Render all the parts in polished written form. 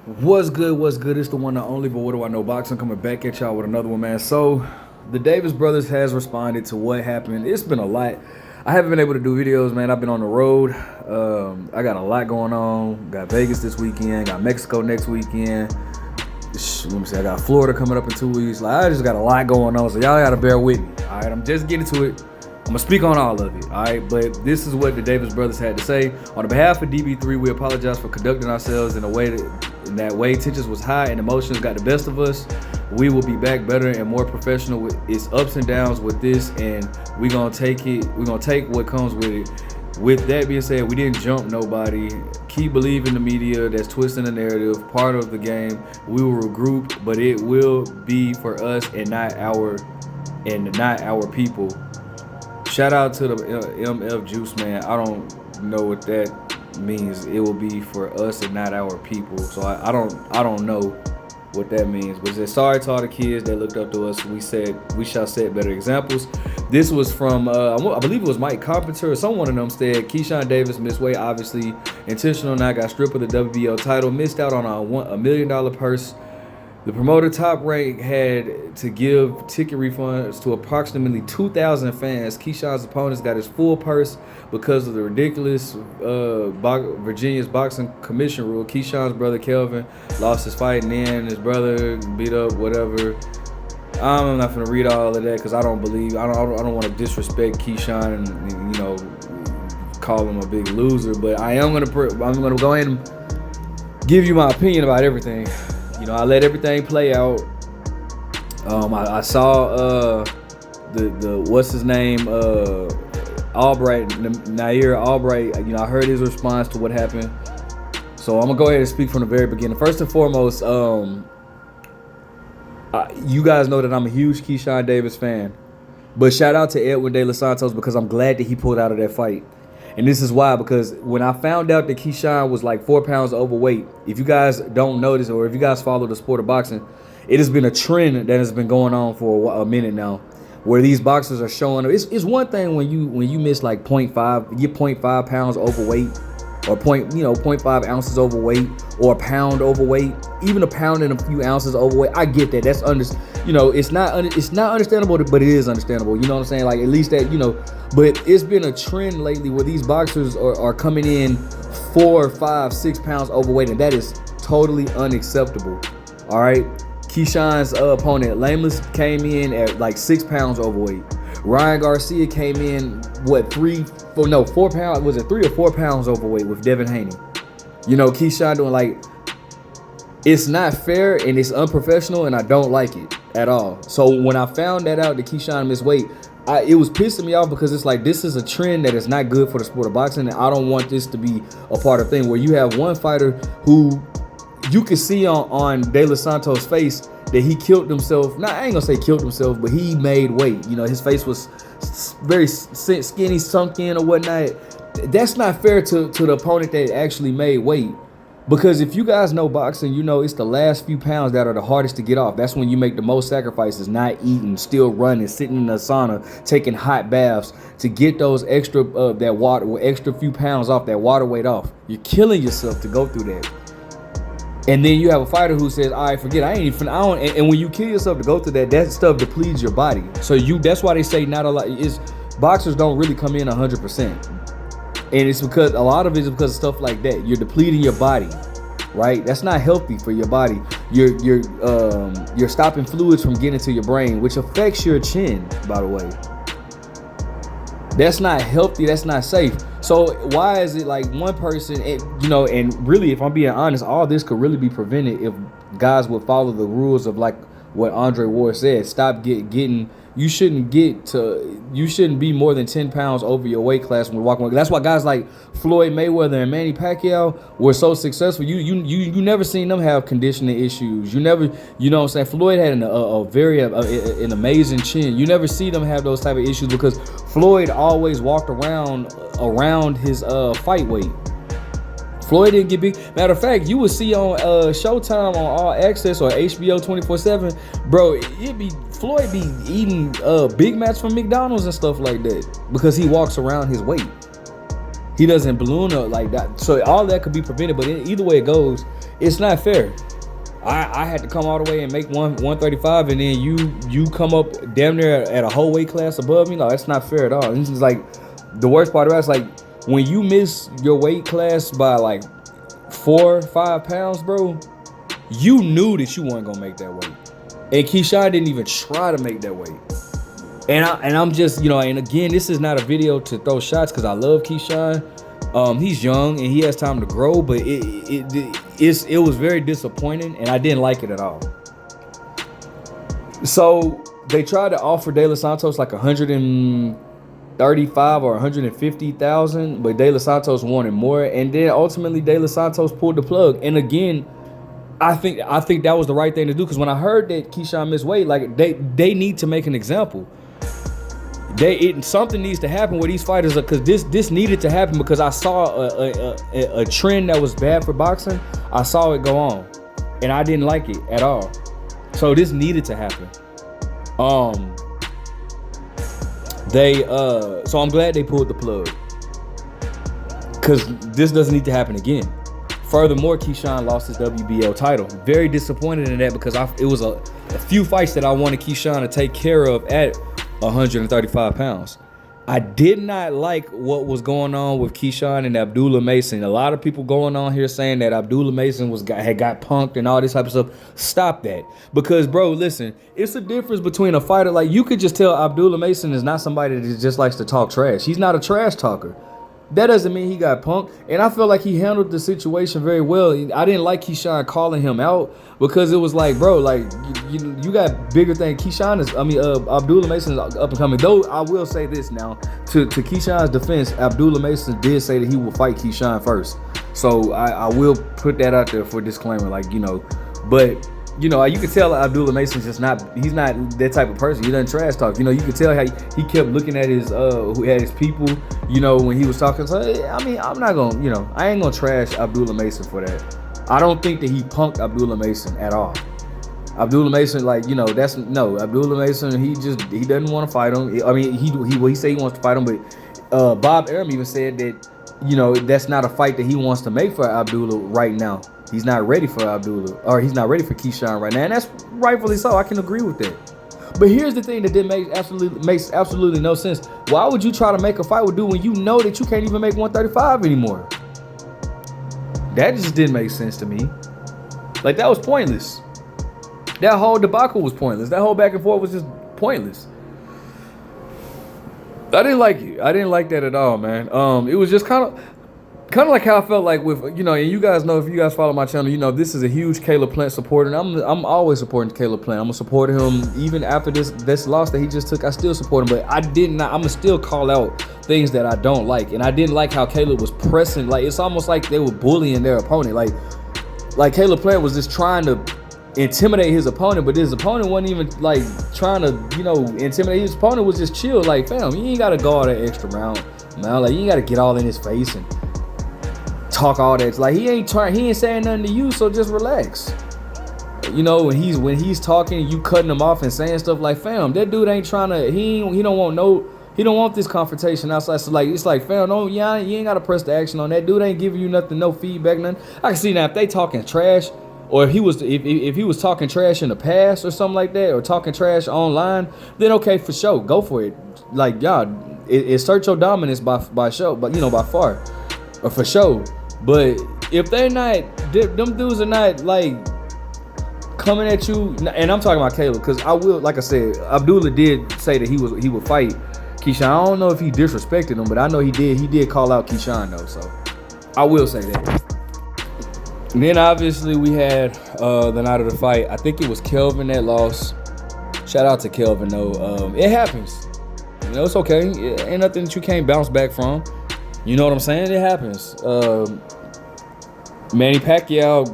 What's good? What's good? It's the one and only, but what do I know? Boxing coming back at y'all with another one, man. So, the Davis brothers has responded to what happened. It's been a lot. I haven't been able to do videos, man. I've been on the road. I got a lot going on. Got Vegas this weekend. Got Mexico next weekend. Let me see. I got Florida coming up in 2 weeks. Like, I just got a lot going on, so y'all gotta bear with me. All right, I'm just getting to it. I'm gonna speak on all of it, all right? But this is what the Davis brothers had to say. On the behalf of DB3, we apologize for conducting ourselves in that way. Tensions was high and emotions got the best of us. We will be back better and more professional with its ups and downs with this, and we're gonna take it. We're gonna take what comes with it. With that being said, we didn't jump nobody. Keep believing the media that's twisting the narrative. Part of the game. We will regroup, but it will be for us and not our people. Shout out to the MF Juice, man. I don't know what that means. It will be for us and not our people. So I don't know what that means. But it's sorry to all the kids that looked up to us. We said we shall set better examples. This was from I believe it was Mike Carpenter or someone of them said Keyshawn Davis missed weight, obviously intentional. Now got stripped of the WBO title, missed out on a $1 million purse. The promoter Top Rank had to give ticket refunds to approximately 2,000 fans. Keyshawn's opponents got his full purse because of the ridiculous Virginia's boxing commission rule. Keyshawn's brother Kelvin lost his fight and then his brother beat up whatever. I'm not gonna read all of that because I don't want to disrespect Keyshawn and call him a big loser. But I'm gonna go ahead and give you my opinion about everything. I let everything play out. I saw the what's his name, Albright, Nahir Albright. I heard his response to what happened. So I'm gonna go ahead and speak from the very beginning. First and foremost, you guys know that I'm a huge Keyshawn Davis fan. But shout out to Edwin De Los Santos because I'm glad that he pulled out of that fight. And this is why, because when I found out that Keyshawn was like 4 pounds overweight, if you guys don't notice or if you guys follow the sport of boxing, it has been a trend that has been going on for a minute now, where these boxers are showing up. It's one thing when you miss like 0.5, you get 0.5 pounds overweight, or 0.5 ounces overweight, or a pound overweight, even a pound and a few ounces overweight. I get that. That's it's not understandable, but it is understandable. You know what I'm saying? Like at least that But it's been a trend lately where these boxers are coming in 4, 5, 6 pounds overweight, and that is totally unacceptable. All right. Keyshawn's opponent, Lameless, came in at like 6 pounds overweight. Ryan Garcia came in 4 pounds. Was it 3 or 4 pounds overweight with Devin Haney? Keyshawn doing it's not fair and it's unprofessional, and I don't like it at all. So when I found that out that Keyshawn missed weight, it was pissing me off because it's like this is a trend that is not good for the sport of boxing, and I don't want this to be a part of the thing where you have one fighter who you can see on De Los Santos' face that he killed himself. I ain't gonna say killed himself, but he made weight. His face was very skinny, sunk in or whatnot. That's not fair to the opponent that actually made weight. Because if you guys know boxing, it's the last few pounds that are the hardest to get off. That's when you make the most sacrifices, not eating, still running, sitting in the sauna, taking hot baths to get those extra extra few pounds off, that water weight off. You're killing yourself to go through that. And then you have a fighter who says, "All right, forget it. And when you kill yourself to go through that stuff depletes your body. So that's why they say not a lot boxers don't really come in 100%. And it's because a lot of it is because of stuff like that. You're depleting your body, right? That's not healthy for your body. You're stopping fluids from getting to your brain, which affects your chin, by the way. That's not healthy. That's not safe. So why is it like one person, and really, if I'm being honest, all this could really be prevented if guys would follow the rules of like what Andre Ward said. Stop getting. You shouldn't be more than 10 pounds over your weight class when walking. That's why guys like Floyd Mayweather and Manny Pacquiao were so successful. You never seen them have conditioning issues. You never, what I'm saying? Floyd had an amazing chin. You never see them have those type of issues because Floyd always walked around his fight weight. Floyd didn't get big. Matter of fact, you would see on Showtime on All Access or HBO 24/7, bro. Floyd be eating Big Macs from McDonald's and stuff like that because he walks around his weight. He doesn't balloon up like that. So all that could be prevented, but either way it goes, it's not fair. I had to come all the way and make 135, and then you come up damn near at a whole weight class above me. No, that's not fair at all. This is like the worst part about it is like when you miss your weight class by like 4 or 5 pounds, bro, you knew that you weren't gonna make that weight. And Keyshawn didn't even try to make that weight. And I'm just, and again, this is not a video to throw shots because I love Keyshawn. He's young and he has time to grow, but it was very disappointing and I didn't like it at all. So they tried to offer De Los Santos like 135 or 150,000, but De Los Santos wanted more, and then ultimately De Los Santos pulled the plug. And again, I think that was the right thing to do, because when I heard that Keyshawn missed weight, like they need to make an example. Something needs to happen with these fighters, because this needed to happen, because I saw a trend that was bad for boxing. I saw it go on, and I didn't like it at all. So this needed to happen. So I'm glad they pulled the plug, because this doesn't need to happen again. Furthermore, Keyshawn lost his WBO title. Very disappointed in that, because it was a few fights that I wanted Keyshawn to take care of at 135 pounds. I did not like what was going on with Keyshawn and Abdullah Mason. A lot of people going on here saying that Abdullah Mason had got punked and all this type of stuff. Stop that. Because, bro, listen, it's a difference between a fighter. Like, you could just tell Abdullah Mason is not somebody that just likes to talk trash. He's not a trash talker. That doesn't mean he got punked. And I feel like he handled the situation very well. I didn't like Keyshawn calling him out, because it was like, bro, like, you got bigger things. Abdullah Mason is up and coming. Though I will say this now, to Keyshawn's defense, Abdullah Mason did say that he will fight Keyshawn first. So I will put that out there for disclaimer, but you can tell Abdullah Mason's he's not that type of person. He doesn't trash talk. You can tell how he kept looking at his people, when he was talking. So I'm not gonna, I ain't gonna trash Abdullah Mason for that. I don't think that he punked Abdullah Mason at all. Abdullah Mason, Abdullah Mason, he doesn't want to fight him. He said he wants to fight him, but Bob Arum even said that, that's not a fight that he wants to make for Abdullah right now. He's not ready for Abdullah, or he's not ready for Keyshawn right now, and that's rightfully so. I can agree with that. But here's the thing that makes absolutely no sense. Why would you try to make a fight with dude when you know that you can't even make 135 anymore? That just didn't make sense to me. Like, that was pointless. That whole debacle was pointless. That whole back and forth was just pointless. I didn't like it. I didn't like that at all, man. It was just kind of like how I felt like with, and you guys know, if you guys follow my channel, this is a huge Caleb Plant supporter, and I'm always supporting Caleb Plant. I'm gonna support him even after this loss that he just took. I still support him, but I'm gonna still call out things that I don't like, and I didn't like how Caleb was pressing. Like, it's almost like they were bullying their opponent. Like Caleb Plant was just trying to intimidate his opponent, but his opponent wasn't even like trying to, intimidate. His opponent was just chill. Like, fam, you ain't gotta go all that extra round, man. Like, you ain't gotta get all in his face and talk all that. Like, he ain't saying nothing to you, so just relax. When he's talking, you cutting him off and saying stuff like, fam, that dude ain't trying to, he don't want this confrontation outside. So it's like, fam, you ain't gotta press the action on that. Dude ain't giving you nothing, no feedback, nothing. I can see now if they talking trash, or if he was talking trash in the past or something like that, or talking trash online, then okay, for sure, go for it. Like, y'all, assert your dominance by show, but by far, or for sure. But if they're not, them dudes are not like coming at you, and I'm talking about Caleb, because I will, like I said, Abdullah did say that he would fight Keyshawn. I don't know if he disrespected him, but I know he did call out Keyshawn though, so I will say that. And then obviously we had the night of the fight. I think it was Kelvin that lost. Shout out to Kelvin though. It happens. It's okay. It ain't nothing that you can't bounce back from. You know what I'm saying? It happens. Manny Pacquiao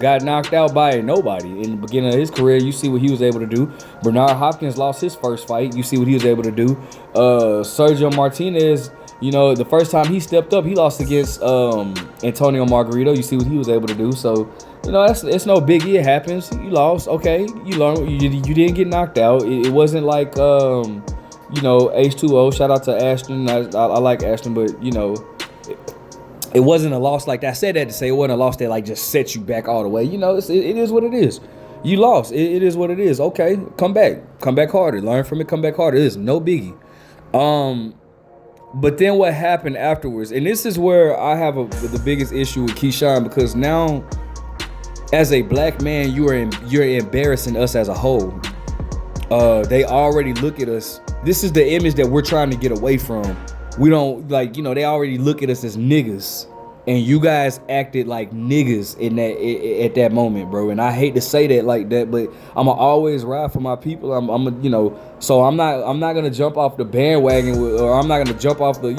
got knocked out by nobody in the beginning of his career. You see what he was able to do. Bernard Hopkins lost his first fight. You see what he was able to do. Sergio Martinez, the first time he stepped up, he lost against Antonio Margarito. You see what he was able to do. So, it's no biggie. It happens. You lost. Okay. You learned. You didn't get knocked out. It wasn't like, H2O. Shout out to Ashton. I like Ashton, but, It wasn't a loss like that. I said that to say it wasn't a loss that like just set you back all the way. You know, it is what it is. You lost. It is what it is. Okay, come back harder. Learn from it. Come back harder. It is no biggie. But then what happened afterwards, and this is where I have the biggest issue with Keyshawn, because now, as a black man, you're embarrassing us as a whole. They already look at us. This is the image that we're trying to get away from. We don't like, they already look at us as niggas, and you guys acted like niggas at that moment, bro. And I hate to say that like that, but I'ma always ride for my people. So I'm not gonna jump off the bandwagon or I'm not gonna jump off the,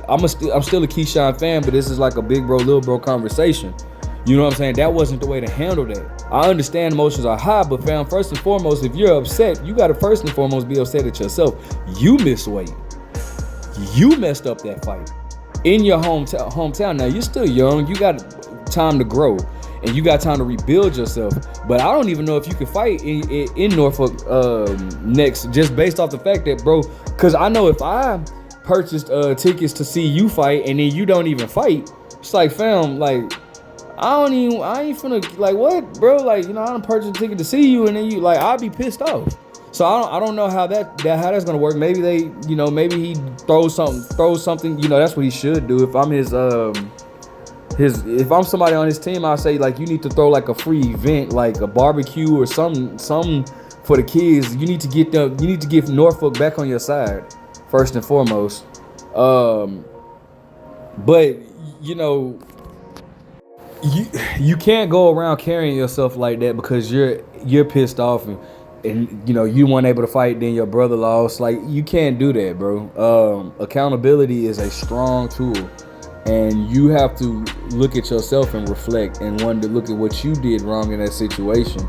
I'm still a Keyshawn fan, but this is like a big bro, little bro conversation. You know what I'm saying? That wasn't the way to handle that. I understand emotions are high, but fam, first and foremost, if you're upset, you gotta first and foremost be upset at yourself. You missed weight. You messed up that fight in your hometown. Now you're still young. You got time to grow, and you got time to rebuild yourself. But I don't even know if you can fight in Norfolk next, just based off the fact that, bro. Because I know if I purchased tickets to see you fight, and then you don't even fight, it's like, fam, like I ain't finna, like, what, bro? Like, I don't purchase a ticket to see you, and then you, like, I'll be pissed off. So I don't know how that's gonna work. Maybe maybe he throws something. That's what he should do. If I'm if I'm somebody on his team, I'll say, like, you need to throw like a free event, like a barbecue or something for the kids. You need to get Norfolk back on your side first and foremost. But you can't go around carrying yourself like that because you're pissed off and you weren't able to fight, then your brother lost. Like, you can't do that, bro. Accountability is a strong tool, and you have to look at yourself and reflect and wonder, look at what you did wrong in that situation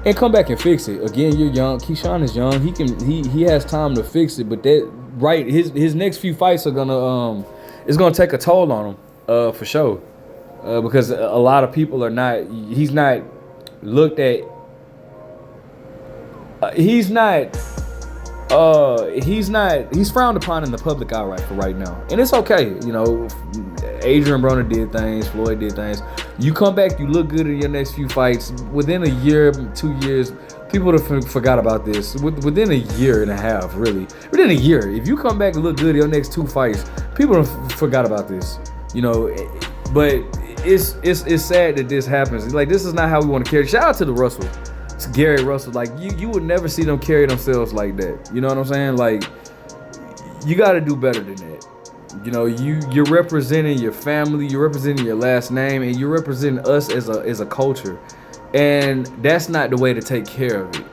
and come back and fix it. Again, you're young. Keyshawn is young. He has time to fix it, but his next few fights are gonna it's gonna take a toll on him for sure, because a lot of people he's not looked at. He's frowned upon in the public eye for right now. And it's okay. Adrian Broner did things, Floyd did things. You come back, you look good in your next few fights. Within a year, 2 years, people have forgot about this. Within a year and a half, really. Within a year, if you come back and look good in your next 2 fights, people have forgot about this. But it's sad that this happens. Like, this is not how we want to carry. Shout out to the Russell. Gary Russell, like, you would never see them carry themselves like that. You know what I'm saying? Like, you got to do better than that. You're representing your family, you're representing your last name, and you're representing us as a culture, and that's not the way to take care of it.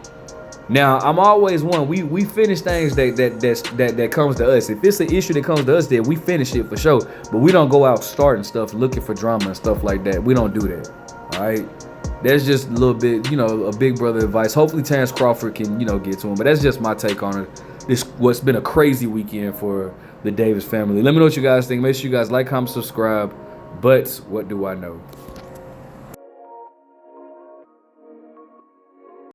Now, I'm always one. We finish things that comes to us. If it's an issue that comes to us, then we finish it for sure. But we don't go out starting stuff, looking for drama and stuff like that. We don't do that. All right. That's just a little bit, a big brother advice. Hopefully Terrence Crawford can, get to him. But that's just my take on it. What's been a crazy weekend for the Davis family. Let me know what you guys think. Make sure you guys like, comment, subscribe. But what do I know?